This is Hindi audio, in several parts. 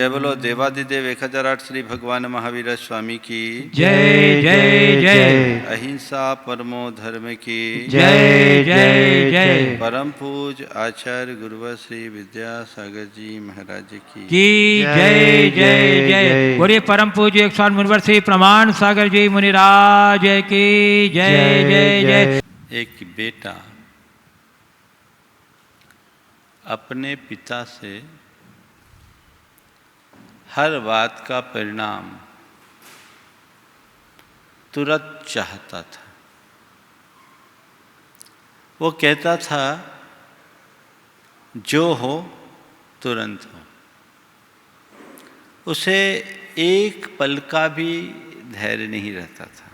बोलो देवादिदेव 1008 श्री भगवान महावीर स्वामी की जय जय जय। अहिंसा परमो धर्म की जय जय जय। परम पूज आचार्य गुरुवर श्री विद्यासागर जी महाराज की जय जय जय। बोलिए परम पूज्य 108 मुनिवर श्री प्रमाण सागर जी मुनिराज की जय जय जय। एक बेटा अपने पिता से हर बात का परिणाम तुरंत चाहता था। वो कहता था जो हो तुरंत हो। उसे एक पल का भी धैर्य नहीं रहता था।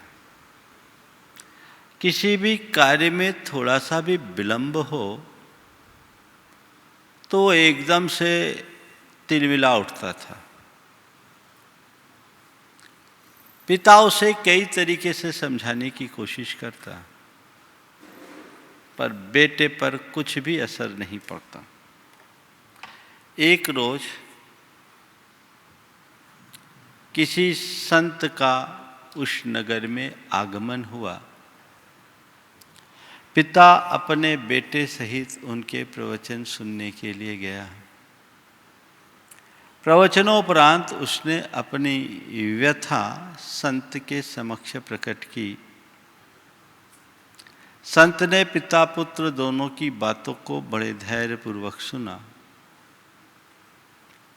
किसी भी कार्य में थोड़ा सा भी विलंब हो तो एकदम से तिलमिला उठता था। पिता उसे कई तरीके से समझाने की कोशिश करता, पर बेटे पर कुछ भी असर नहीं पड़ता। एक रोज किसी संत का उस नगर में आगमन हुआ। पिता अपने बेटे सहित उनके प्रवचन सुनने के लिए गया। प्रवचनोपरांत उसने अपनी व्यथा संत के समक्ष प्रकट की। संत ने पिता पुत्र दोनों की बातों को बड़े धैर्यपूर्वक सुना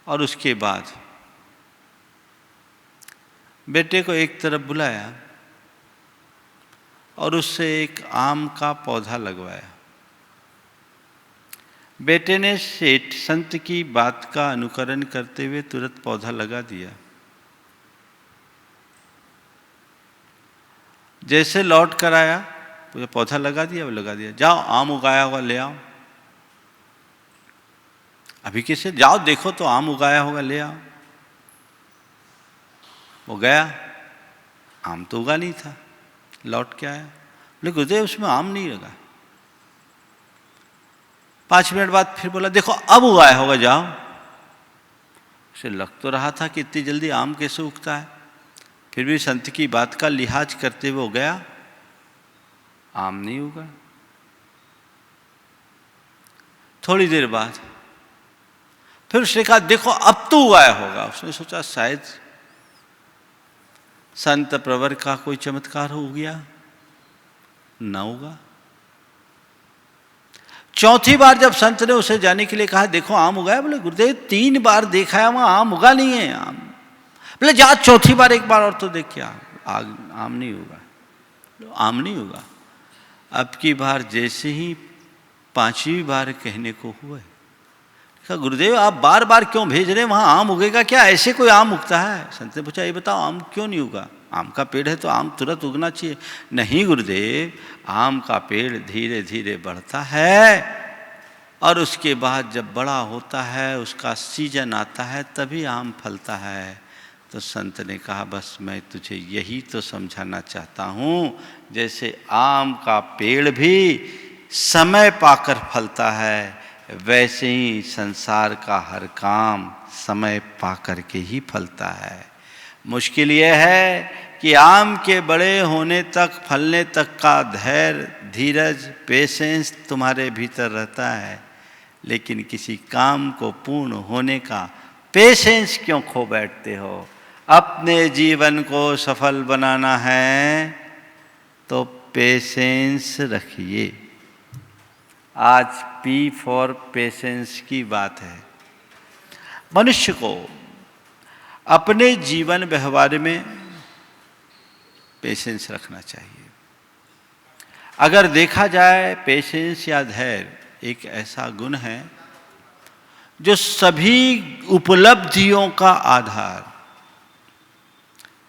और उसके बाद बेटे को एक तरफ बुलाया और उससे एक आम का पौधा लगवाया। बेटे ने सेठ संत की बात का अनुकरण करते हुए तुरंत पौधा लगा दिया। जैसे लौट कर आया तो पौधा लगा दिया, वो लगा दिया। जाओ आम उगाया होगा ले आओ। अभी किसे जाओ देखो तो आम उगाया होगा ले आओ। वो गया, आम तो उगा नहीं था। लौट के आया, बोले गुरुदेव उसमें आम नहीं लगा। 5 मिनट बाद फिर बोला देखो अब उगाया होगा जाओ। उसे लग तो रहा था कि इतनी जल्दी आम कैसे उगता है, फिर भी संत की बात का लिहाज करते हुए गया, आम नहीं उगा। थोड़ी देर बाद फिर उसने कहा देखो अब तो उगाया होगा। उसने सोचा शायद संत प्रवर का कोई चमत्कार हो गया, ना उगा। चौथी बार जब संत ने उसे जाने के लिए कहा देखो आम उगाया, बोले गुरुदेव 3 बार देखा है वहां आम उगा नहीं है। आम बोले जा चौथी बार एक बार और तो देख क्या आम नहीं उगा। आम नहीं उगा। अब की बार जैसे ही 5वीं बार कहने को हुआ, कहा गुरुदेव आप बार बार क्यों भेज रहे हैं, वहां आम उगेगा क्या, ऐसे कोई आम उगता है? संत ने पूछा ये बताओ आम क्यों नहीं उगा? आम का पेड़ है तो आम तुरंत उगना चाहिए। नहीं गुरुदेव, आम का पेड़ धीरे धीरे बढ़ता है और उसके बाद जब बड़ा होता है उसका सीजन आता है तभी आम फलता है। तो संत ने कहा बस मैं तुझे यही तो समझाना चाहता हूँ, जैसे आम का पेड़ भी समय पाकर फलता है वैसे ही संसार का हर काम समय पाकर के ही फलता है। मुश्किल यह है कि आम के बड़े होने तक, फलने तक का धैर्य, धीरज, पेशेंस तुम्हारे भीतर रहता है, लेकिन किसी काम को पूर्ण होने का पेशेंस क्यों खो बैठते हो? अपने जीवन को सफल बनाना है तो पेशेंस रखिए। आज पी फॉर पेशेंस की बात है। मनुष्य को अपने जीवन व्यवहार में पेशेंस रखना चाहिए। अगर देखा जाए पेशेंस या धैर्य एक ऐसा गुण है जो सभी उपलब्धियों का आधार,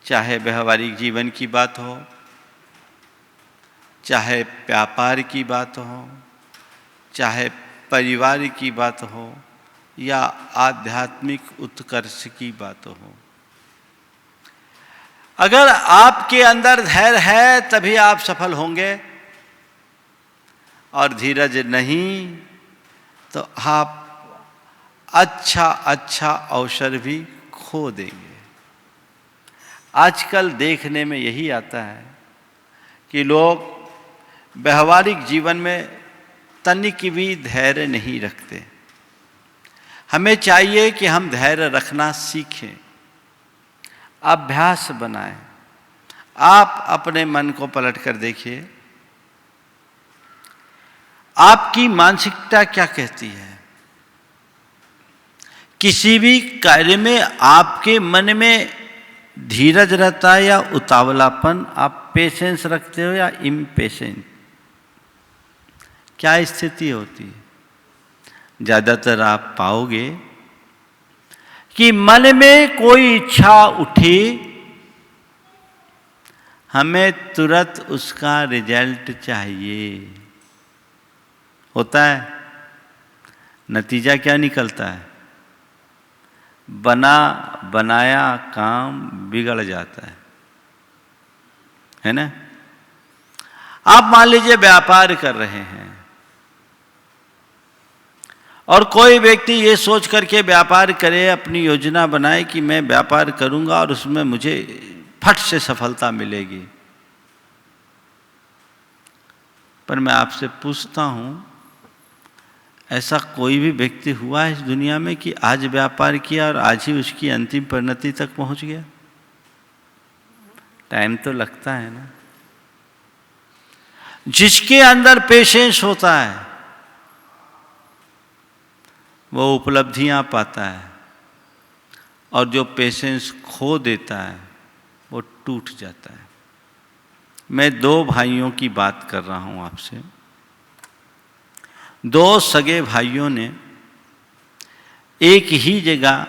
चाहे व्यवहारिक जीवन की बात हो, चाहे व्यापार की बात हो, चाहे परिवार की बात हो या आध्यात्मिक उत्कर्ष की बात हो, अगर आपके अंदर धैर्य है तभी आप सफल होंगे और धीरज नहीं तो आप अच्छा अवसर भी खो देंगे। आजकल देखने में यही आता है कि लोग व्यवहारिक जीवन में तनिक भी धैर्य नहीं रखते। हमें चाहिए कि हम धैर्य रखना सीखें, अभ्यास बनाएं। आप अपने मन को पलट कर देखिए, आपकी मानसिकता क्या कहती है। किसी भी कार्य में आपके मन में धीरज रहता है या उतावलापन, आप पेशेंस रखते हो या इम्पेशेंट, क्या स्थिति होती है? ज़्यादातर आप पाओगे कि मन में कोई इच्छा उठी, हमें तुरंत उसका रिजल्ट चाहिए। होता है, नतीजा क्या निकलता है? बना बनाया काम बिगड़ जाता है ना? आप मान लीजिए व्यापार कर रहे हैं और कोई व्यक्ति ये सोच करके व्यापार करे, अपनी योजना बनाए कि मैं व्यापार करूंगा और उसमें मुझे फट से सफलता मिलेगी। पर मैं आपसे पूछता हूं, ऐसा कोई भी व्यक्ति हुआ है इस दुनिया में कि आज व्यापार किया और आज ही उसकी अंतिम परिणति तक पहुंच गया? टाइम तो लगता है ना। जिसके अंदर पेशेंस होता है वो उपलब्धियां पाता है, और जो पेशेंस खो देता है वो टूट जाता है। मैं दो भाइयों की बात कर रहा हूं आपसे। दो सगे भाइयों ने एक ही जगह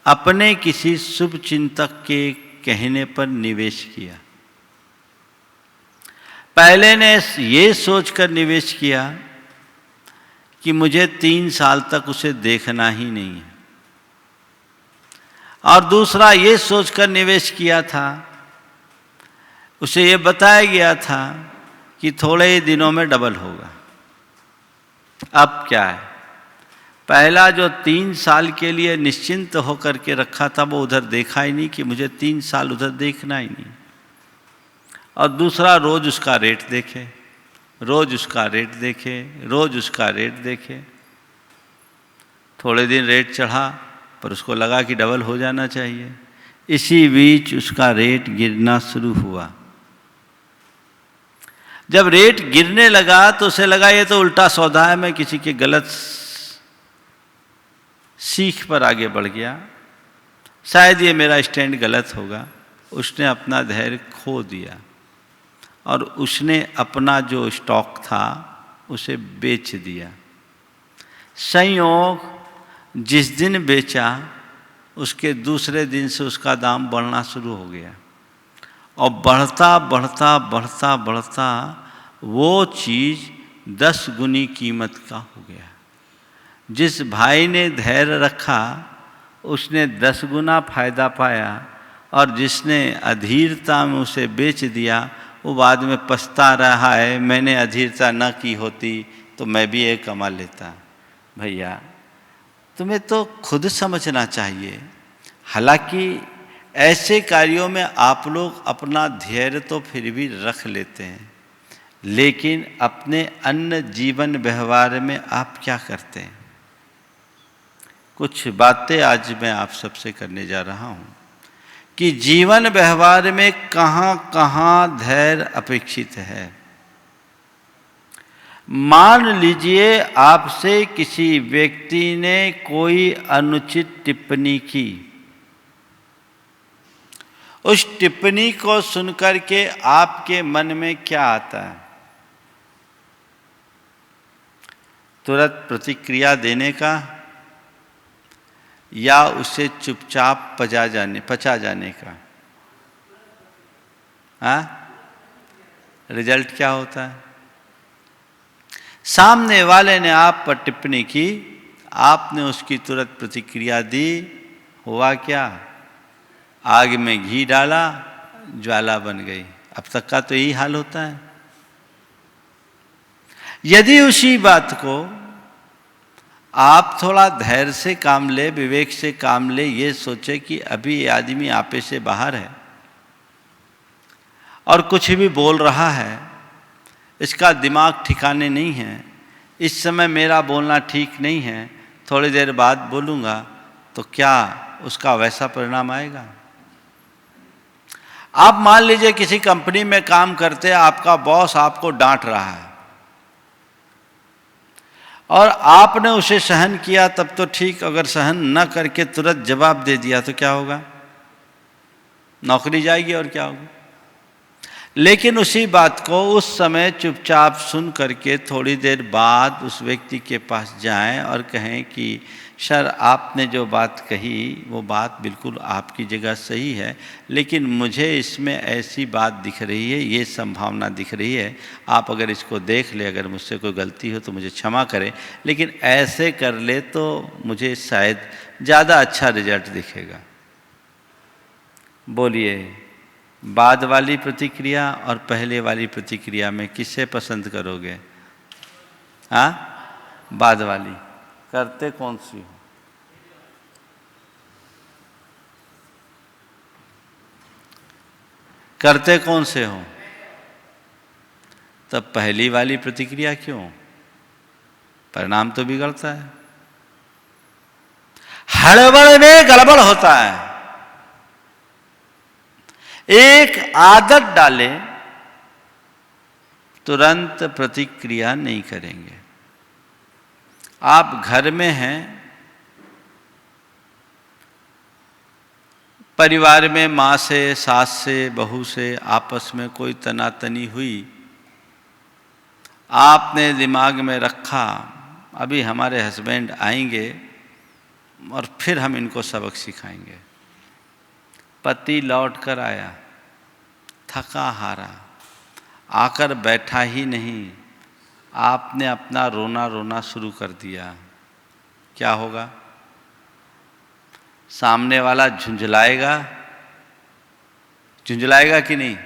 अपने किसी शुभ चिंतक के कहने पर निवेश किया। पहले ने ये सोचकर निवेश किया कि मुझे 3 साल तक उसे देखना ही नहीं है, और दूसरा ये सोचकर निवेश किया था, उसे ये बताया गया था कि थोड़े ही दिनों में डबल होगा। अब क्या है, पहला जो 3 साल के लिए निश्चिंत होकर के रखा था वो उधर देखा ही नहीं कि मुझे 3 साल उधर देखना ही नहीं, और दूसरा रोज उसका रेट देखे, रोज उसका रेट देखे, रोज उसका रेट देखे। थोड़े दिन रेट चढ़ा पर उसको लगा कि डबल हो जाना चाहिए। इसी बीच उसका रेट गिरना शुरू हुआ। जब रेट गिरने लगा तो उसे लगा ये तो उल्टा सौदा है, मैं किसी के गलत सीख पर आगे बढ़ गया, शायद ये मेरा स्टैंड गलत होगा। उसने अपना धैर्य खो दिया और उसने अपना जो स्टॉक था उसे बेच दिया। संयोग जिस दिन बेचा उसके दूसरे दिन से उसका दाम बढ़ना शुरू हो गया, और बढ़ता बढ़ता बढ़ता बढ़ता वो चीज़ 10 गुनी कीमत का हो गया। जिस भाई ने धैर्य रखा उसने 10 गुना फायदा पाया, और जिसने अधीरता में उसे बेच दिया वो बाद में पछता रहा है, मैंने अधीरता न की होती तो मैं भी ये कमा लेता। भैया तुम्हें तो खुद समझना चाहिए। हालांकि ऐसे कार्यों में आप लोग अपना धैर्य तो फिर भी रख लेते हैं, लेकिन अपने अन्य जीवन व्यवहार में आप क्या करते हैं? कुछ बातें आज मैं आप सबसे करने जा रहा हूं कि जीवन व्यवहार में कहां कहां धैर्य अपेक्षित है। मान लीजिए आपसे किसी व्यक्ति ने कोई अनुचित टिप्पणी की, उस टिप्पणी को सुनकर के आपके मन में क्या आता है? तुरंत प्रतिक्रिया देने का, या उसे चुपचाप पचा जाने का? हाँ, रिजल्ट क्या होता है? सामने वाले ने आप पर टिप्पणी की, आपने उसकी तुरंत प्रतिक्रिया दी, हुआ क्या? आग में घी डाला, ज्वाला बन गई। अब तक का तो यही हाल होता है। यदि उसी बात को आप थोड़ा धैर्य से काम ले, विवेक से काम ले, ये सोचे कि अभी ये आदमी आपे से बाहर है और कुछ भी बोल रहा है, इसका दिमाग ठिकाने नहीं है, इस समय मेरा बोलना ठीक नहीं है, थोड़ी देर बाद बोलूँगा तो क्या उसका वैसा परिणाम आएगा। आप मान लीजिए किसी कंपनी में काम करते हैं, आपका बॉस आपको डांट रहा है और आपने उसे सहन किया तब तो ठीक, अगर सहन न करके तुरंत जवाब दे दिया तो क्या होगा? नौकरी जाएगी और क्या होगा। लेकिन उसी बात को उस समय चुपचाप सुन करके थोड़ी देर बाद उस व्यक्ति के पास जाएं और कहें कि सर आपने जो बात कही वो बात बिल्कुल आपकी जगह सही है, लेकिन मुझे इसमें ऐसी बात दिख रही है, ये संभावना दिख रही है, आप अगर इसको देख ले, अगर मुझसे कोई गलती हो तो मुझे क्षमा करें, लेकिन ऐसे कर ले तो मुझे शायद ज़्यादा अच्छा रिजल्ट दिखेगा। बोलिए, बाद वाली प्रतिक्रिया और पहले वाली प्रतिक्रिया में किसे पसंद करोगे? हाँ, बाद वाली। करते कौन सी हो? करते कौन से हो? तब पहली वाली प्रतिक्रिया क्यों? परिणाम तो बिगड़ता है, हड़बड़ में गड़बड़ होता है। एक आदत डाले, तुरंत प्रतिक्रिया नहीं करेंगे। आप घर में हैं, परिवार में माँ से, सास से, बहू से आपस में कोई तनातनी हुई, आपने दिमाग में रखा अभी हमारे हस्बैंड आएंगे और फिर हम इनको सबक सिखाएंगे। पति लौट कर आया, थका हारा, आकर बैठा ही नहीं, आपने अपना रोना रोना शुरू कर दिया, क्या होगा? सामने वाला झुंझलाएगा, झुंझलाएगा कि नहीं?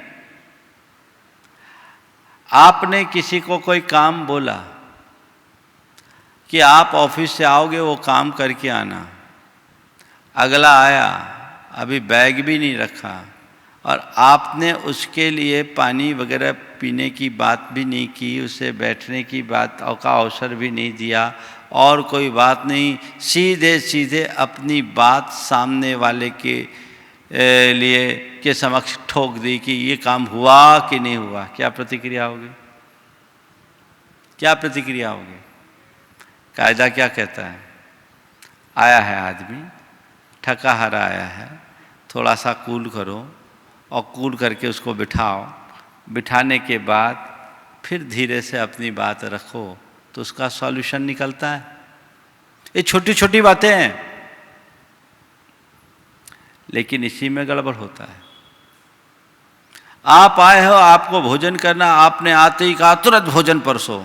आपने किसी को कोई काम बोला कि आप ऑफिस से आओगे वो काम करके आना, अगला आया, अभी बैग भी नहीं रखा और आपने उसके लिए पानी वगैरह पीने की बात भी नहीं की, उसे बैठने की बात का अवसर भी नहीं दिया और कोई बात नहीं, सीधे सीधे अपनी बात सामने वाले के लिए के समक्ष ठोक दी कि ये काम हुआ कि नहीं हुआ। क्या प्रतिक्रिया होगी? क्या प्रतिक्रिया होगी? कायदा क्या कहता है? आया है आदमी, थका हारा आया है, थोड़ा सा कूल करो और कूल करके उसको बिठाओ, बिठाने के बाद फिर धीरे से अपनी बात रखो तो उसका सॉल्यूशन निकलता है। ये छोटी छोटी बातें हैं, लेकिन इसी में गड़बड़ होता है। आप आए हो, आपको भोजन करना, आपने आते ही कहा तुरंत भोजन परसो।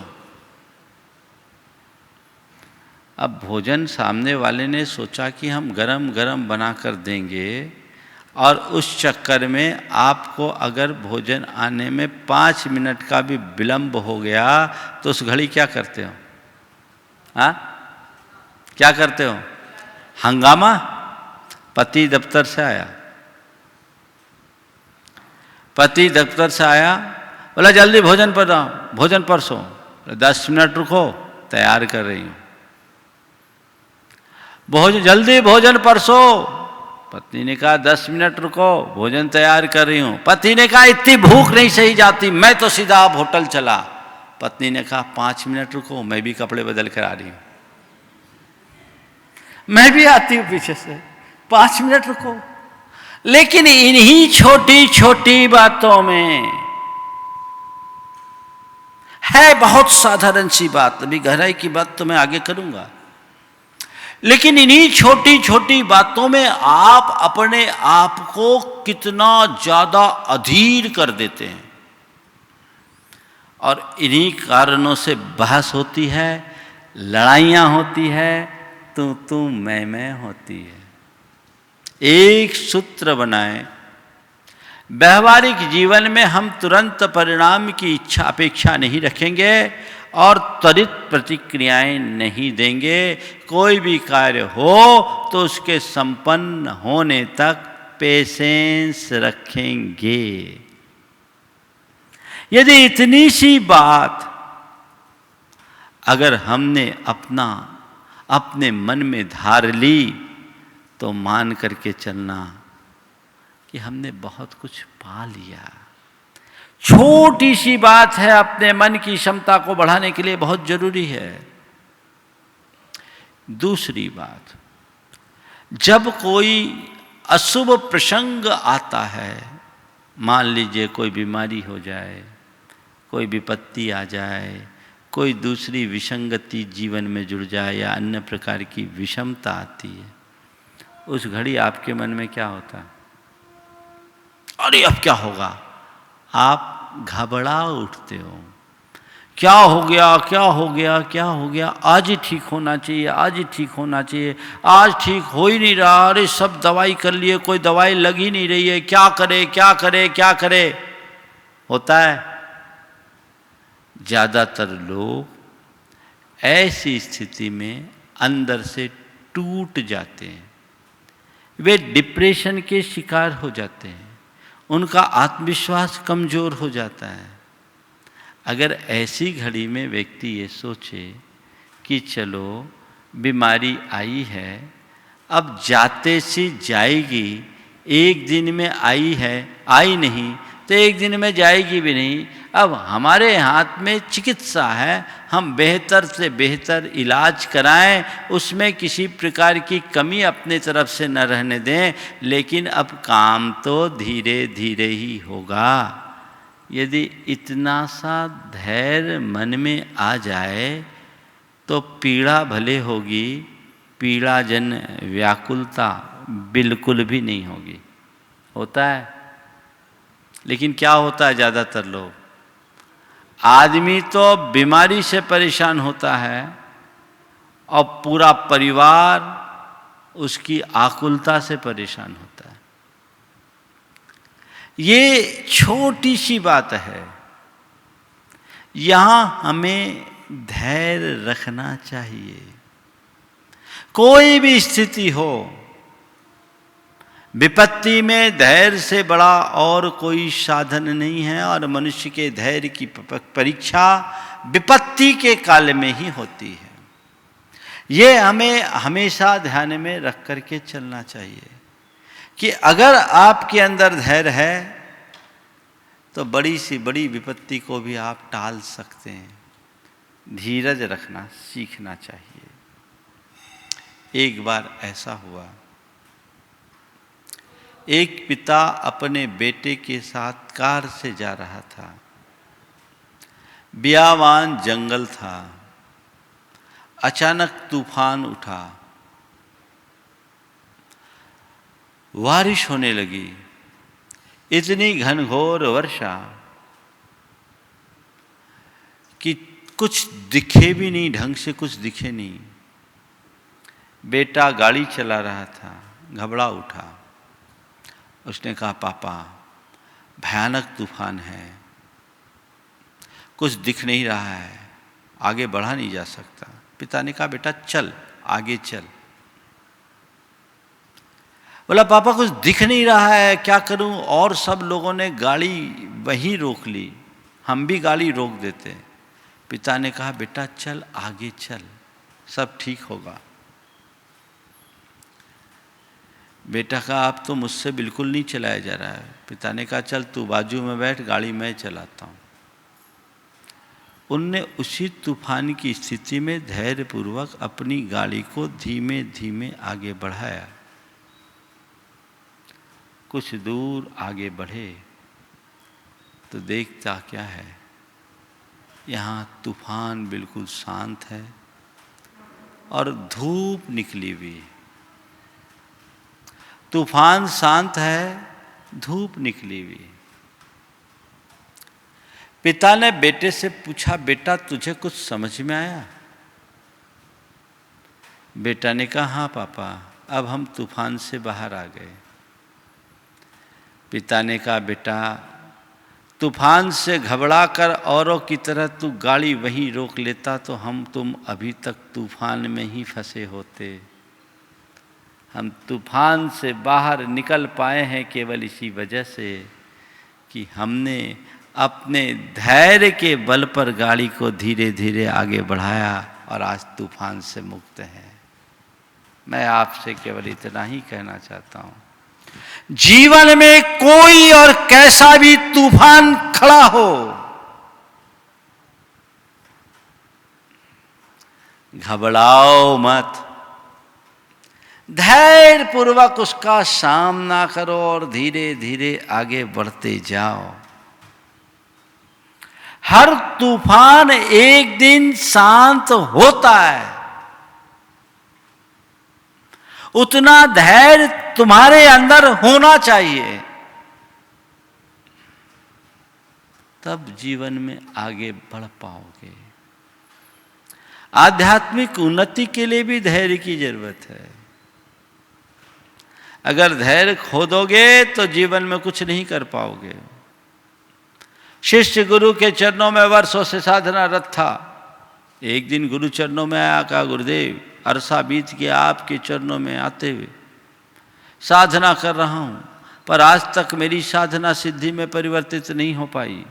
अब भोजन सामने वाले ने सोचा कि हम गरम गरम बना कर देंगे और उस चक्कर में आपको अगर भोजन आने में 5 मिनट का भी विलंब हो गया तो उस घड़ी क्या करते हो? हाँ, क्या करते हो? हंगामा। पति दफ्तर से आया, पति दफ्तर से आया, बोला जल्दी भोजन पर आओ, भोजन परसो। 10 मिनट रुको, तैयार कर रही हूँ। जल्दी भोजन परसो। पत्नी ने कहा 10 मिनट रुको, भोजन तैयार कर रही हूँ। पति ने कहा इतनी भूख नहीं सही जाती, मैं तो सीधा अब होटल चला। पत्नी ने कहा 5 मिनट रुको, मैं भी कपड़े बदल कर आ रही हूँ, मैं भी आती हूँ पीछे से, 5 मिनट रुको। लेकिन इन्हीं छोटी छोटी बातों में है बहुत साधारण सी बात, अभी गहराई की बात तो मैं आगे करूंगा, लेकिन इन्हीं छोटी छोटी बातों में आप अपने आप को कितना ज्यादा अधीर कर देते हैं और इन्हीं कारणों से बहस होती है, लड़ाइयाँ होती है, तू मैं होती है। एक सूत्र बनाएं, व्यवहारिक जीवन में हम तुरंत परिणाम की अपेक्षा नहीं रखेंगे, और त्वरित प्रतिक्रियाएं नहीं देंगे। कोई भी कार्य हो तो उसके संपन्न होने तक पेशेंस रखेंगे। यदि इतनी सी बात अगर हमने अपने मन में धार ली तो मान करके चलना कि हमने बहुत कुछ पा लिया। छोटी सी बात है, अपने मन की क्षमता को बढ़ाने के लिए बहुत जरूरी है। दूसरी बात, जब कोई अशुभ प्रसंग आता है, मान लीजिए कोई बीमारी हो जाए, कोई विपत्ति आ जाए, कोई दूसरी विसंगति जीवन में जुड़ जाए या अन्य प्रकार की विषमता आती है, उस घड़ी आपके मन में क्या होता है? अरे अब क्या होगा? आप घबरा उठते हो। क्या हो गया, क्या हो गया, क्या हो गया? आज ही ठीक होना चाहिए, आज ही ठीक होना चाहिए, आज ठीक हो ही नहीं रहा। अरे सब दवाई कर लिए, कोई दवाई लग ही नहीं रही है, क्या करे क्या करे क्या करे? होता है। ज़्यादातर लोग ऐसी स्थिति में अंदर से टूट जाते हैं, वे डिप्रेशन के शिकार हो जाते हैं, उनका आत्मविश्वास कमज़ोर हो जाता है। अगर ऐसी घड़ी में व्यक्ति ये सोचे कि चलो बीमारी आई है, अब जाते सी जाएगी, एक दिन में आई है, आई नहीं तो एक दिन में जाएगी भी नहीं। अब हमारे हाथ में चिकित्सा है, हम बेहतर से बेहतर इलाज कराएं, उसमें किसी प्रकार की कमी अपने तरफ से न रहने दें। लेकिन अब काम तो धीरे धीरे ही होगा। यदि इतना सा धैर्य मन में आ जाए तो पीड़ा भले होगी, पीड़ा जन व्याकुलता बिल्कुल भी नहीं होगी। होता है। लेकिन क्या होता है? ज़्यादातर लोग, आदमी तो बीमारी से परेशान होता है और पूरा परिवार उसकी आकुलता से परेशान होता है। ये छोटी सी बात है, यहाँ हमें धैर्य रखना चाहिए। कोई भी स्थिति हो, विपत्ति में धैर्य से बड़ा और कोई साधन नहीं है। और मनुष्य के धैर्य की परीक्षा विपत्ति के काल में ही होती है। ये हमें हमेशा ध्यान में रख करके चलना चाहिए कि अगर आपके अंदर धैर्य है तो बड़ी सी बड़ी विपत्ति को भी आप टाल सकते हैं। धीरज रखना सीखना चाहिए। एक बार ऐसा हुआ, एक पिता अपने बेटे के साथ कार से जा रहा था। बियावान जंगल था। अचानक तूफान उठा, बारिश होने लगी। इतनी घनघोर वर्षा कि कुछ दिखे भी नहीं, ढंग से कुछ दिखे नहीं। बेटा गाड़ी चला रहा था, घबरा उठा। उसने कहा, पापा भयानक तूफान है, कुछ दिख नहीं रहा है, आगे बढ़ा नहीं जा सकता। पिता ने कहा, बेटा चल आगे चल। बोला, पापा कुछ दिख नहीं रहा है, क्या करूं? और सब लोगों ने गाड़ी वहीं रोक ली, हम भी गाड़ी रोक देते। पिता ने कहा, बेटा चल आगे चल, सब ठीक होगा। बेटा कहा, अब तो मुझसे बिल्कुल नहीं चलाया जा रहा है। पिता ने कहा, चल तू बाजू में बैठ, गाड़ी मैं चलाता हूँ। उनने उसी तूफान की स्थिति में धैर्यपूर्वक अपनी गाड़ी को धीमे धीमे आगे बढ़ाया। कुछ दूर आगे बढ़े तो देखता क्या है, यहाँ तूफान बिल्कुल शांत है और धूप निकली हुई है। तूफान शांत है, धूप निकली हुई है। पिता ने बेटे से पूछा, बेटा तुझे कुछ समझ में आया? बेटा ने कहा, हाँ पापा, अब हम तूफान से बाहर आ गए। पिता ने कहा, बेटा तूफान से घबराकर औरों की तरह तू गाड़ी वहीं रोक लेता तो हम तुम अभी तक तूफान में ही फंसे होते। हम तूफान से बाहर निकल पाए हैं केवल इसी वजह से कि हमने अपने धैर्य के बल पर गाड़ी को धीरे धीरे आगे बढ़ाया और आज तूफान से मुक्त है। मैं आपसे केवल इतना ही कहना चाहता हूं, जीवन में कोई और कैसा भी तूफान खड़ा हो, घबराओ मत, धैर्य पूर्वक उसका सामना करो और धीरे धीरे आगे बढ़ते जाओ। हर तूफान एक दिन शांत होता है। उतना धैर्य तुम्हारे अंदर होना चाहिए, तब जीवन में आगे बढ़ पाओगे। आध्यात्मिक उन्नति के लिए भी धैर्य की जरूरत है। अगर धैर्य खो दोगे तो जीवन में कुछ नहीं कर पाओगे। शिष्य गुरु के चरणों में वर्षों से साधनारत था। एक दिन गुरु चरणों में आया, कहा गुरुदेव अरसा बीत गया आपके चरणों में आते हुए, साधना कर रहा हूँ पर आज तक मेरी साधना सिद्धि में परिवर्तित नहीं हो पाई।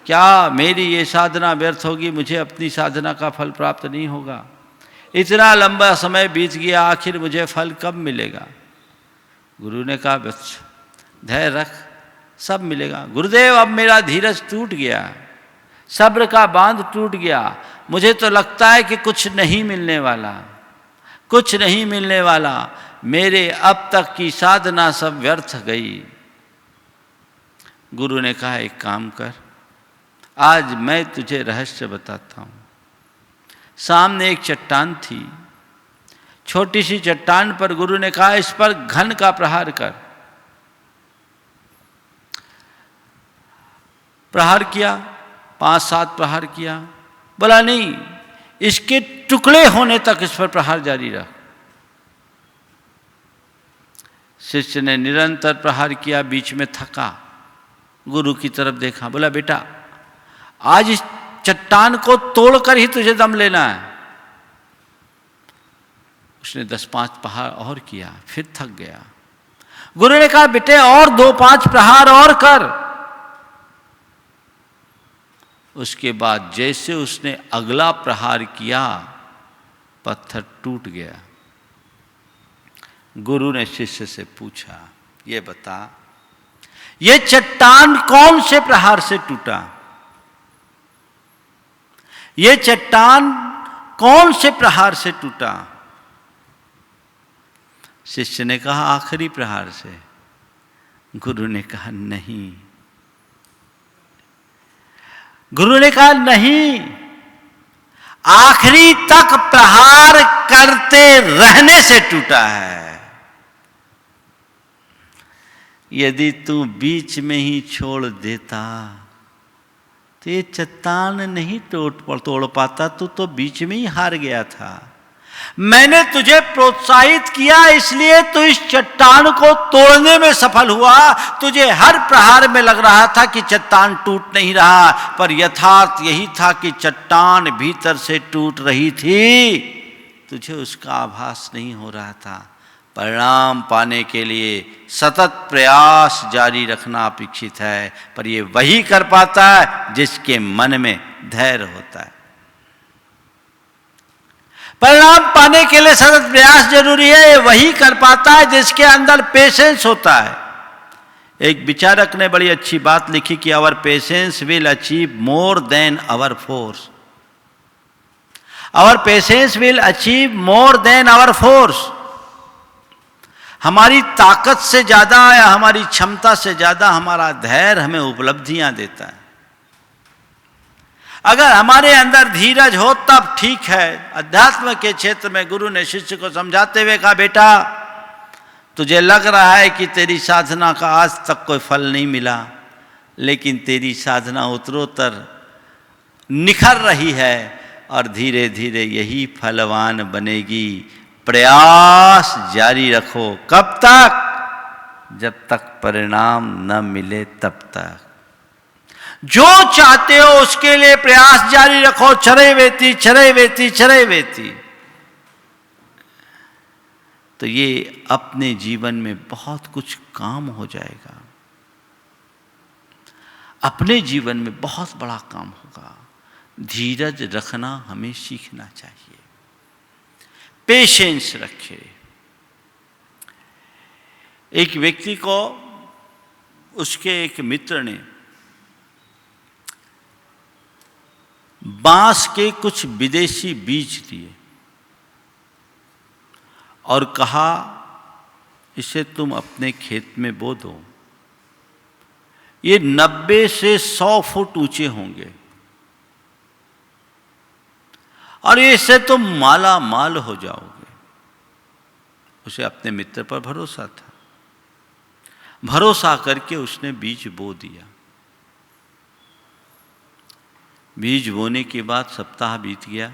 क्या मेरी ये साधना व्यर्थ होगी? मुझे अपनी साधना का फल प्राप्त नहीं होगा। इतना लंबा समय बीत गया, आखिर मुझे फल कब मिलेगा? गुरु ने कहा बस धैर्य रख, सब मिलेगा। गुरुदेव अब मेरा धीरज टूट गया, सब्र का बांध टूट गया, मुझे तो लगता है कि कुछ नहीं मिलने वाला, कुछ नहीं मिलने वाला, मेरे अब तक की साधना सब व्यर्थ गई। गुरु ने कहा एक काम कर, आज मैं तुझे रहस्य बताता हूं। सामने एक चट्टान थी, छोटी सी चट्टान पर गुरु ने कहा इस पर घन का प्रहार कर। प्रहार किया, 5-7 प्रहार किया, बोला नहीं, इसके टुकड़े होने तक इस पर प्रहार जारी रख। शिष्य ने निरंतर प्रहार किया, बीच में थका, गुरु की तरफ देखा, बोला बेटा आज इस चट्टान को तोड़कर ही तुझे दम लेना है। उसने 10-5 प्रहार और किया, फिर थक गया। गुरु ने कहा बेटे और 2-5 प्रहार और कर। उसके बाद जैसे उसने अगला प्रहार किया, पत्थर टूट गया। गुरु ने शिष्य से पूछा, ये बता ये चट्टान कौन से प्रहार से टूटा? ये चट्टान कौन से प्रहार से टूटा? शिष्य ने कहा आखिरी प्रहार से। गुरु ने कहा नहीं। गुरु ने कहा नहीं, आखिरी तक प्रहार करते रहने से टूटा है। यदि तू बीच में ही छोड़ देता तो ये चट्टान नहीं तोड़ पाता, तू तो बीच में ही हार गया था। मैंने तुझे प्रोत्साहित किया इसलिए तू इस चट्टान को तोड़ने में सफल हुआ। तुझे हर प्रहार में लग रहा था कि चट्टान टूट नहीं रहा, पर यथार्थ यही था कि चट्टान भीतर से टूट रही थी, तुझे उसका आभास नहीं हो रहा था। परिणाम पाने के लिए सतत प्रयास जारी रखना अपेक्षित है, पर यह वही कर पाता है जिसके मन में धैर्य होता है। परिणाम पाने के लिए सतत प्रयास जरूरी है, ये वही कर पाता है जिसके अंदर पेशेंस होता है। एक विचारक ने बड़ी अच्छी बात लिखी कि our patience will achieve more than our force. Our patience will achieve more than our force. हमारी ताकत से ज्यादा या हमारी क्षमता से ज्यादा हमारा धैर्य हमें उपलब्धियां देता है। अगर हमारे अंदर धीरज हो तब ठीक है। अध्यात्म के क्षेत्र में गुरु ने शिष्य को समझाते हुए कहा बेटा तुझे लग रहा है कि तेरी साधना का आज तक कोई फल नहीं मिला, लेकिन तेरी साधना उत्तरोत्तर निखर रही है और धीरे धीरे यही फलवान बनेगी। प्रयास जारी रखो। कब तक? जब तक परिणाम न मिले तब तक। जो चाहते हो उसके लिए प्रयास जारी रखो, चरे वेती चरे वेती चरे वेती। तो ये अपने जीवन में बहुत कुछ काम हो जाएगा, अपने जीवन में बहुत बड़ा काम होगा। धीरज रखना हमें सीखना चाहिए, पेशेंस रखे। एक व्यक्ति को उसके एक मित्र ने बांस के कुछ विदेशी बीज दिए और कहा इसे तुम अपने खेत में बो दो, ये 90 से 100 फुट ऊंचे होंगे और इससे तुम माला माल हो जाओगे। उसे अपने मित्र पर भरोसा था, भरोसा करके उसने बीज बो दिया। बीज बोने के बाद सप्ताह बीत गया,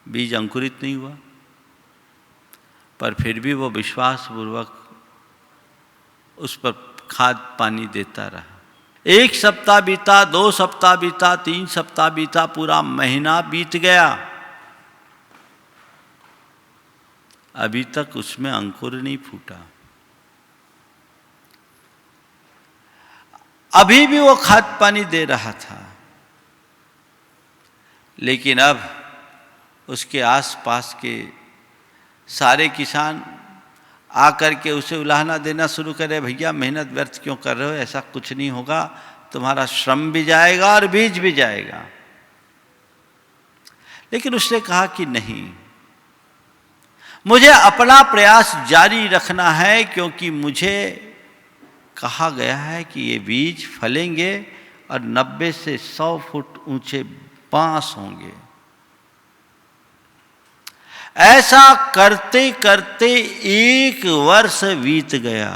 बीज अंकुरित नहीं हुआ, पर फिर भी वो विश्वासपूर्वक उस पर खाद पानी देता रहा। 1 सप्ताह बीता, 2 सप्ताह बीता, 3 सप्ताह बीता, पूरा महीना बीत गया। अभी तक उसमें अंकुर नहीं फूटा। अभी भी वो खाद पानी दे रहा था, लेकिन अब उसके आसपास के सारे किसान आकर के उसे उलाहना देना शुरू करे, भैया मेहनत व्यर्थ क्यों कर रहे हो, ऐसा कुछ नहीं होगा, तुम्हारा श्रम भी जाएगा और बीज भी जाएगा। लेकिन उसने कहा कि नहीं, मुझे अपना प्रयास जारी रखना है, क्योंकि मुझे कहा गया है कि ये बीज फलेंगे और 90 से 100 फुट ऊंचे बांस होंगे। ऐसा करते करते 1 वर्ष बीत गया,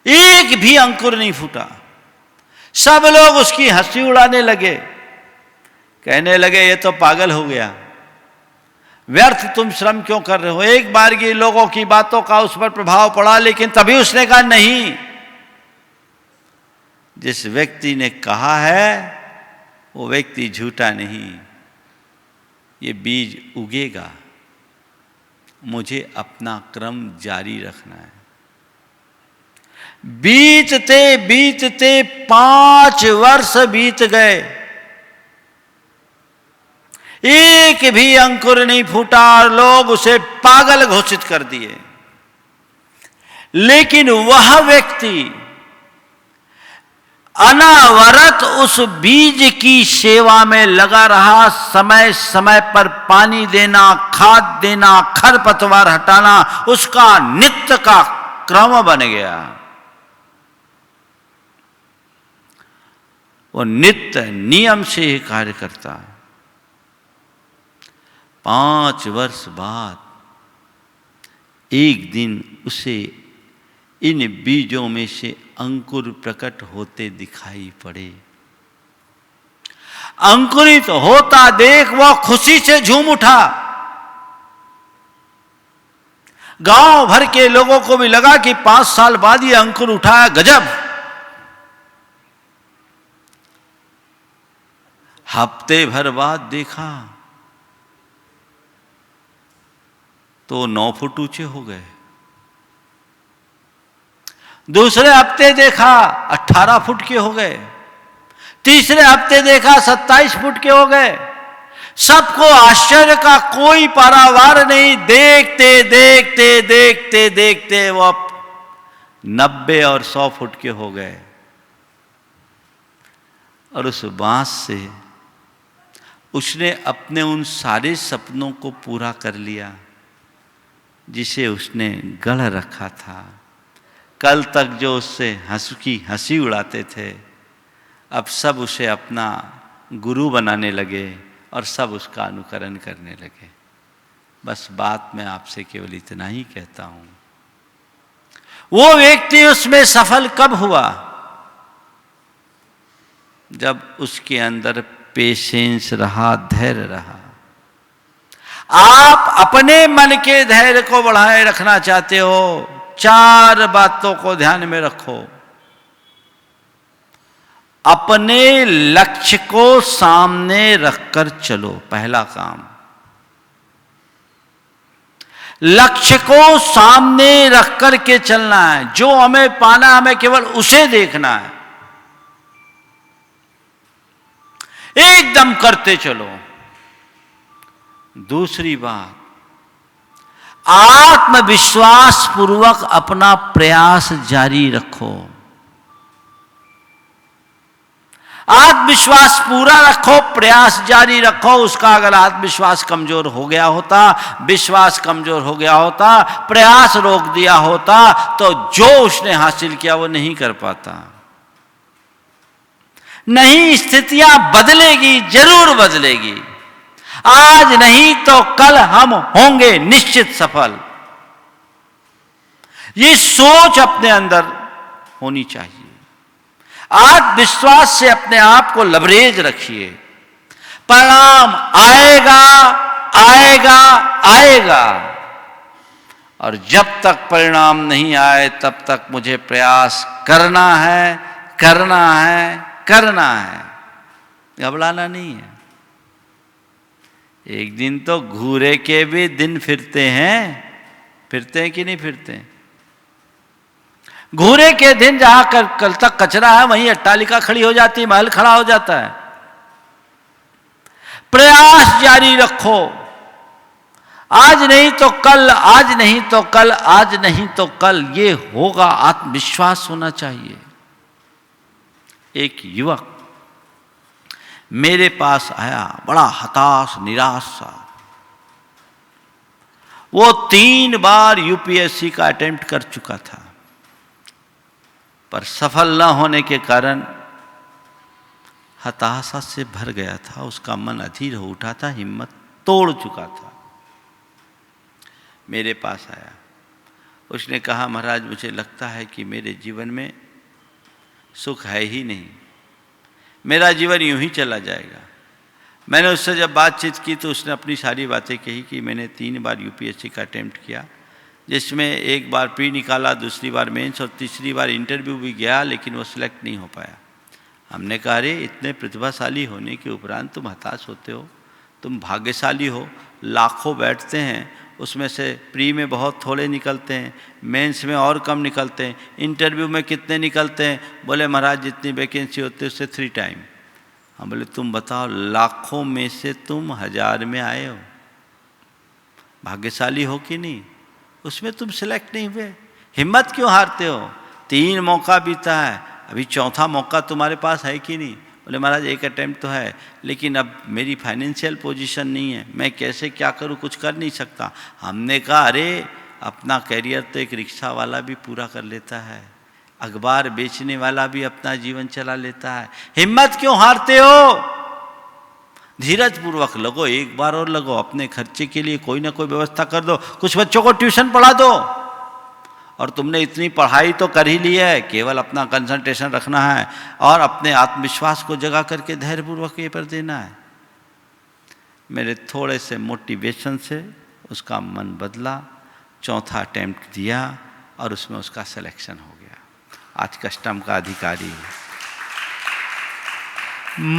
एक भी अंकुर नहीं फूटा। सब लोग उसकी हंसी उड़ाने लगे, कहने लगे ये तो पागल हो गया, व्यर्थ तुम श्रम क्यों कर रहे हो। एक बार ये लोगों की बातों का उस पर प्रभाव पड़ा, लेकिन तभी उसने कहा नहीं, जिस व्यक्ति ने कहा है वो व्यक्ति झूठा नहीं, ये बीज उगेगा, मुझे अपना क्रम जारी रखना है। बीतते बीतते 5 वर्ष बीत गए, एक भी अंकुर नहीं फूटा और लोग उसे पागल घोषित कर दिए। लेकिन वह व्यक्ति अनावरत उस बीज की सेवा में लगा रहा, समय समय पर पानी देना, खाद देना, खरपतवार हटाना उसका नित्य का क्रम बन गया। वो नित्य नियम से ही कार्य करता है। 5 वर्ष बाद एक दिन उसे इन बीजों में से अंकुर प्रकट होते दिखाई पड़े। अंकुरित होता देख वह खुशी से झूम उठा। गांव भर के लोगों को भी लगा कि 5 साल बाद ये अंकुर उठा, गजब। हफ्ते भर बाद देखा तो 9 फुट ऊंचे हो गए। दूसरे हफ्ते देखा 18 फुट के हो गए। तीसरे हफ्ते देखा 27 फुट के हो गए। सबको आश्चर्य का कोई पारावार नहीं। देखते देखते देखते देखते वो 90 और 100 फुट के हो गए। और उस बांस से उसने अपने उन सारे सपनों को पूरा कर लिया जिसे उसने गढ़ रखा था। कल तक जो उससे हंसी उड़ाते थे, अब सब उसे अपना गुरु बनाने लगे और सब उसका अनुकरण करने लगे। बस बात मैं आपसे केवल इतना ही कहता हूं, वो व्यक्ति उसमें सफल कब हुआ? जब उसके अंदर पेशेंस रहा, धैर्य रहा। आप अपने मन के धैर्य को बढ़ाए रखना चाहते हो, 4 बातों को ध्यान में रखो। अपने लक्ष्य को सामने रखकर चलो। पहला काम, लक्ष्य को सामने रख कर के चलना है। जो हमें पाना, हमें केवल उसे देखना है, एकदम करते चलो। दूसरी बात, आत्मविश्वास पूर्वक अपना प्रयास जारी रखो। आत्मविश्वास पूरा रखो, प्रयास जारी रखो। उसका अगर आत्मविश्वास कमजोर हो गया होता, विश्वास कमजोर हो गया होता, प्रयास रोक दिया होता, तो जो उसने हासिल किया वो नहीं कर पाता। नहीं, स्थितियां बदलेगी, जरूर बदलेगी। आज नहीं तो कल हम होंगे निश्चित सफल। ये सोच अपने अंदर होनी चाहिए। आत्मविश्वास से अपने आप को लबरेज रखिए। परिणाम आएगा, आएगा, आएगा। और जब तक परिणाम नहीं आए तब तक मुझे प्रयास करना है, करना है, करना है। घबराना नहीं है। एक दिन तो घूरे के भी दिन फिरते हैं। फिरते हैं कि नहीं फिरते हैं? घूरे के दिन जहां कल तक कचरा है वहीं अट्टालिका खड़ी हो जाती है, महल खड़ा हो जाता है। प्रयास जारी रखो। आज नहीं तो कल, आज नहीं तो कल, आज नहीं तो कल ये होगा। आत्मविश्वास होना चाहिए। एक युवक मेरे पास आया, बड़ा हताश, निराश सा। वो 3 बार यूपीएससी का अटेम्प्ट कर चुका था, पर सफल न होने के कारण हताशा से भर गया था। उसका मन अधीर हो उठा था, हिम्मत तोड़ चुका था। मेरे पास आया। उसने कहा, महाराज मुझे लगता है कि मेरे जीवन में सुख है ही नहीं, मेरा जीवन यूं ही चला जाएगा। मैंने उससे जब बातचीत की तो उसने अपनी सारी बातें कही कि मैंने 3 बार यूपीएससी का अटेम्प्ट किया, जिसमें एक बार प्री निकाला, दूसरी बार मेंस और तीसरी बार इंटरव्यू भी गया, लेकिन वो सिलेक्ट नहीं हो पाया। हमने कहा, अरे इतने प्रतिभाशाली होने के उपरांत तुम हताश होते हो? तुम भाग्यशाली हो। लाखों बैठते हैं, उसमें से प्री में बहुत थोड़े निकलते हैं, मेंस में और कम निकलते हैं, इंटरव्यू में कितने निकलते हैं? बोले महाराज जितनी वैकेंसी होती है उससे 3 टाइम। हम बोले तुम बताओ, लाखों में से तुम 1000 में आए हो, भाग्यशाली हो कि नहीं? उसमें तुम सिलेक्ट नहीं हुए, हिम्मत क्यों हारते हो? 3 मौका बीता है, अभी 4था मौका तुम्हारे पास है कि नहीं? बोले महाराज एक अटेम्प्ट तो है, लेकिन अब मेरी फाइनेंशियल पोजीशन नहीं है, मैं कैसे क्या करूं, कुछ कर नहीं सकता। हमने कहा, अरे अपना करियर तो एक रिक्शा वाला भी पूरा कर लेता है, अखबार बेचने वाला भी अपना जीवन चला लेता है, हिम्मत क्यों हारते हो? धीरज पूर्वक लगो, एक बार और लगो, अपने खर्चे के लिए कोई ना कोई व्यवस्था कर दो, कुछ बच्चों को ट्यूशन पढ़ा दो। और तुमने इतनी पढ़ाई तो कर ही ली है, केवल अपना कंसंट्रेशन रखना है और अपने आत्मविश्वास को जगा करके धैर्यपूर्वक पेपर देना है। मेरे थोड़े से मोटिवेशन से उसका मन बदला, 4था अटेम्प्ट दिया और उसमें उसका सिलेक्शन हो गया। आज कस्टम का अधिकारी है।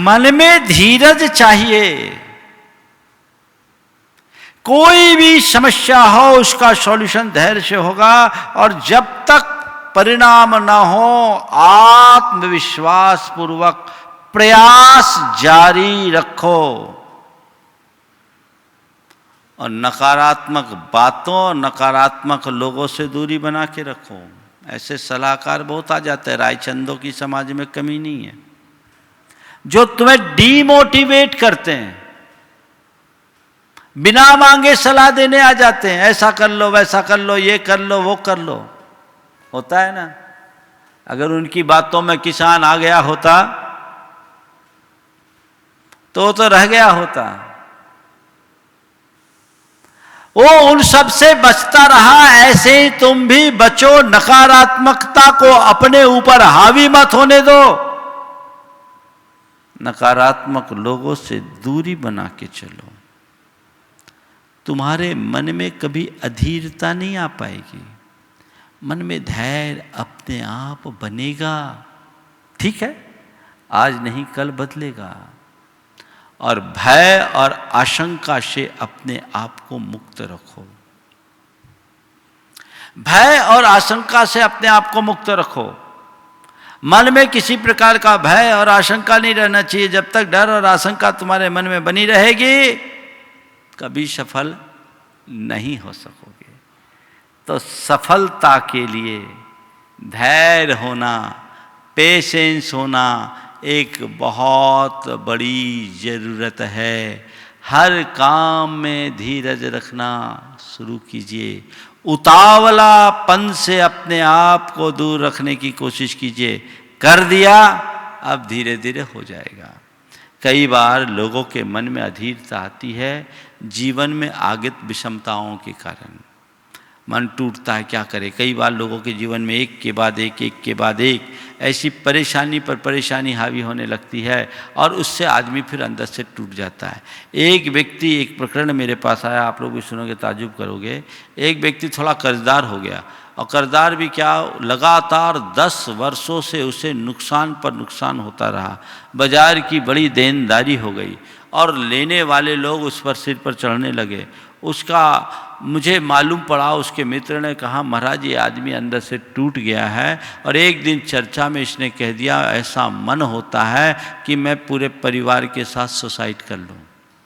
मन में धीरज चाहिए। कोई भी समस्या हो उसका सॉल्यूशन धैर्य से होगा, और जब तक परिणाम ना हो आत्मविश्वास पूर्वक प्रयास जारी रखो। और नकारात्मक बातों, नकारात्मक लोगों से दूरी बना के रखो। ऐसे सलाहकार बहुत आ जाते हैं, रायचंदों की समाज में कमी नहीं है, जो तुम्हें डीमोटिवेट करते हैं, बिना मांगे सलाह देने आ जाते हैं, ऐसा कर लो, वैसा कर लो, ये कर लो, वो कर लो। होता है ना? अगर उनकी बातों में किसान आ गया होता तो रह गया होता। वो उन सब से बचता रहा। ऐसे ही तुम भी बचो, नकारात्मकता को अपने ऊपर हावी मत होने दो। नकारात्मक लोगों से दूरी बना के चलो। तुम्हारे मन में कभी अधीरता नहीं आ पाएगी, मन में धैर्य अपने आप बनेगा। ठीक है, आज नहीं कल बदलेगा। और भय और आशंका से अपने आप को मुक्त रखो। भय और आशंका से अपने आप को मुक्त रखो। मन में किसी प्रकार का भय और आशंका नहीं रहना चाहिए। जब तक डर और आशंका तुम्हारे मन में बनी रहेगी, कभी सफल नहीं हो सकोगे। तो सफलता के लिए धैर्य होना, पेशेंस होना एक बहुत बड़ी जरूरत है। हर काम में धीरज रखना शुरू कीजिए। उतावलापन से अपने आप को दूर रखने की कोशिश कीजिए। कर दिया, अब धीरे धीरे हो जाएगा। कई बार लोगों के मन में अधीरता आती है जीवन में आगत विषमताओं के कारण। मन टूटता है, क्या करे। कई बार लोगों के जीवन में एक के बाद एक ऐसी परेशानी पर परेशानी हावी होने लगती है और उससे आदमी फिर अंदर से टूट जाता है। एक व्यक्ति, एक प्रकरण मेरे पास आया, आप लोग भी सुनोगे ताजुब करोगे। एक व्यक्ति थोड़ा कर्जदार हो गया और कर्जदार भी क्या, लगातार 10 वर्षों से उसे नुकसान पर नुकसान होता रहा। बाजार की बड़ी देनदारी हो गई और लेने वाले लोग उस पर सिर पर चढ़ने लगे। उसका मुझे मालूम पड़ा, उसके मित्र ने कहा महाराज ये आदमी अंदर से टूट गया है। और एक दिन चर्चा में इसने कह दिया, ऐसा मन होता है कि मैं पूरे परिवार के साथ सुसाइड कर लूँ।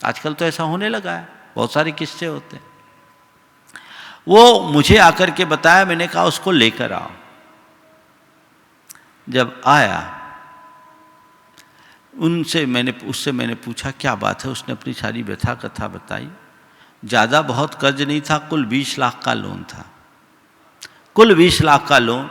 आजकल तो ऐसा होने लगा है, बहुत सारे किस्से होते हैं। वो मुझे आकर के बताया, मैंने कहा उसको लेकर आओ। जब आया उससे मैंने पूछा क्या बात है। उसने अपनी सारी व्यथा कथा बताई। ज़्यादा बहुत कर्ज नहीं था, कुल 20 लाख का लोन था, कुल 20 लाख का लोन।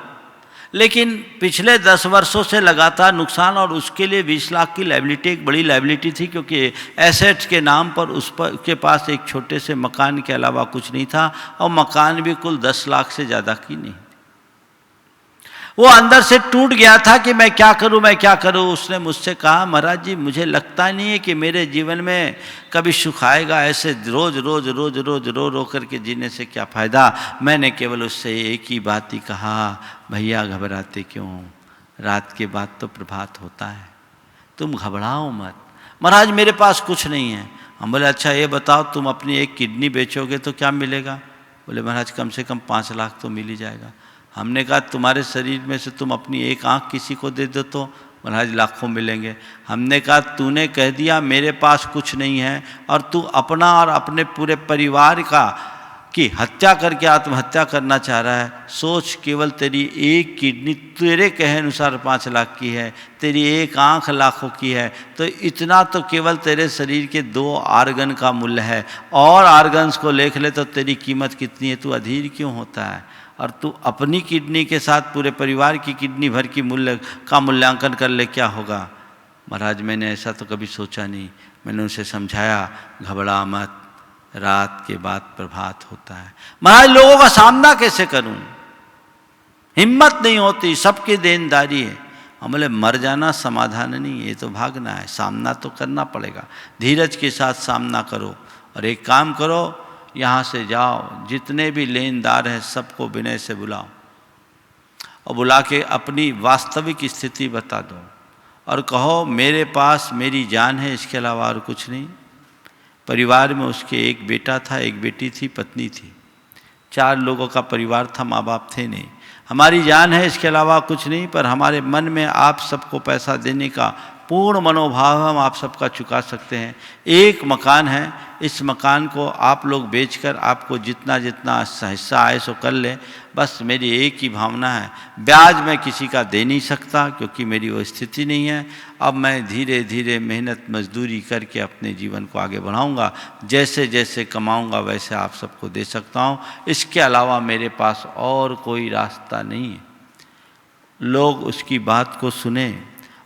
लेकिन पिछले 10 वर्षों से लगातार नुकसान, और उसके लिए 20 लाख की लायबिलिटी एक बड़ी लायबिलिटी थी, क्योंकि एसेट्स के नाम पर के पास एक छोटे से मकान के अलावा कुछ नहीं था, और मकान भी कुल 10 लाख से ज़्यादा की नहीं। वो अंदर से टूट गया था कि मैं क्या करूं। उसने मुझसे कहा महाराज जी मुझे लगता नहीं है कि मेरे जीवन में कभी सुख आएगा। ऐसे रोज रो करके जीने से क्या फ़ायदा। मैंने केवल उससे एक ही बात ही कहा, भैया घबराते क्यों, रात के बाद तो प्रभात होता है, तुम घबराओ मत। महाराज मेरे पास कुछ नहीं है। हम बोले अच्छा ये बताओ तुम अपनी एक किडनी बेचोगे तो क्या मिलेगा। बोले महाराज कम से कम 5 लाख तो मिल ही जाएगा। हमने कहा तुम्हारे शरीर में से तुम अपनी एक आँख किसी को दे दो तो महाराज लाखों मिलेंगे। हमने कहा तूने कह दिया मेरे पास कुछ नहीं है, और तू अपना और अपने पूरे परिवार की हत्या करके आत्महत्या करना चाह रहा है। सोच, केवल तेरी एक किडनी तेरे कहे अनुसार 5 लाख की है, तेरी एक आँख लाखों की है, तो इतना तो केवल तेरे शरीर के 2 आर्गन का मूल्य है। और आर्गन्स को देख ले तो तेरी कीमत कितनी है। तू अधीर क्यों होता है, और तू अपनी किडनी के साथ पूरे परिवार की किडनी भर की मूल्यांकन कर ले, क्या होगा। महाराज मैंने ऐसा तो कभी सोचा नहीं। मैंने उसे समझाया घबरा मत, रात के बाद प्रभात होता है। महाराज लोगों का सामना कैसे करूं, हिम्मत नहीं होती, सबकी देनदारी है। हम बोले मर जाना समाधान नहीं, ये तो भागना है, सामना तो करना पड़ेगा। धीरज के साथ सामना करो। और एक काम करो, यहाँ से जाओ, जितने भी लेनदार हैं सबको विनय से बुलाओ, और बुला के अपनी वास्तविक स्थिति बता दो और कहो मेरे पास मेरी जान है, इसके अलावा और कुछ नहीं। परिवार में उसके एक बेटा था, एक बेटी थी, पत्नी थी, 4 लोगों का परिवार था, माँ बाप थे नहीं। हमारी जान है, इसके अलावा कुछ नहीं, पर हमारे मन में आप सबको पैसा देने का पूर्ण मनोभाव हम आप सबका चुका सकते हैं। एक मकान है, इस मकान को आप लोग बेचकर आपको जितना जितना हिस्सा आए सो कर लें। बस मेरी एक ही भावना है, ब्याज मैं किसी का दे नहीं सकता क्योंकि मेरी वो स्थिति नहीं है। अब मैं धीरे धीरे मेहनत मजदूरी करके अपने जीवन को आगे बढ़ाऊंगा, जैसे जैसे कमाऊंगा वैसे आप सबको दे सकता हूं, इसके अलावा मेरे पास और कोई रास्ता नहीं है। लोग उसकी बात को सुने,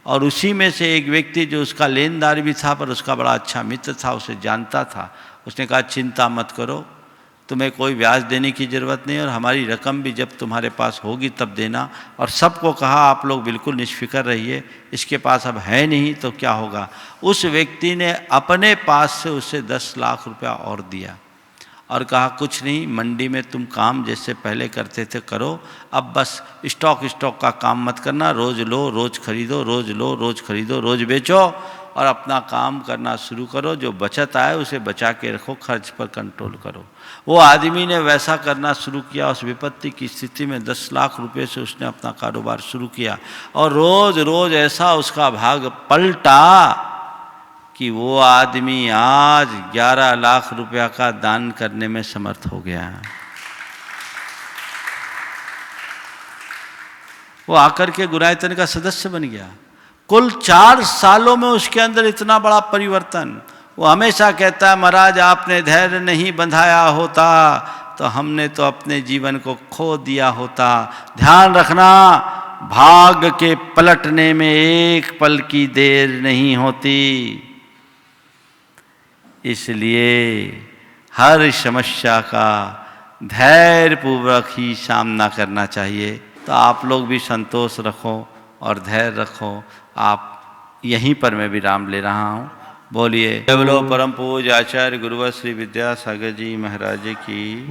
और उसी में से एक व्यक्ति जो उसका लेनदार भी था पर उसका बड़ा अच्छा मित्र था, उसे जानता था, उसने कहा चिंता मत करो, तुम्हें कोई ब्याज देने की ज़रूरत नहीं, और हमारी रकम भी जब तुम्हारे पास होगी तब देना। और सबको कहा आप लोग बिल्कुल निष्फिक्र रहिए, इसके पास अब है नहीं तो क्या होगा। उस व्यक्ति ने अपने पास से उसे 10 लाख रुपया और दिया, और कहा कुछ नहीं, मंडी में तुम काम जैसे पहले करते थे करो, अब बस स्टॉक का काम मत करना, रोज़ लो रोज़ खरीदो, रोज़ लो रोज़ खरीदो, रोज़ बेचो और अपना काम करना शुरू करो, जो बचत आए उसे बचा के रखो, खर्च पर कंट्रोल करो। वो आदमी ने वैसा करना शुरू किया। उस विपत्ति की स्थिति में 10 लाख रुपए से उसने अपना कारोबार शुरू किया और रोज़ रोज़ ऐसा उसका भाग पलटा कि वो आदमी आज 11 लाख रुपया का दान करने में समर्थ हो गया है। वो आकर के गुरायतन का सदस्य बन गया। कुल 4 सालों में उसके अंदर इतना बड़ा परिवर्तन। वो हमेशा कहता है, महाराज आपने धैर्य नहीं बंधाया होता तो हमने तो अपने जीवन को खो दिया होता। ध्यान रखना, भाग के पलटने में एक पल की देर नहीं होती। इसलिए हर समस्या का धैर्यपूर्वक ही सामना करना चाहिए। तो आप लोग भी संतोष रखो और धैर्य रखो। आप यहीं पर मैं विराम ले रहा हूँ। बोलिए, बोलो परम पूज्य आचार्य गुरुवर श्री विद्यासागर जी महाराज की।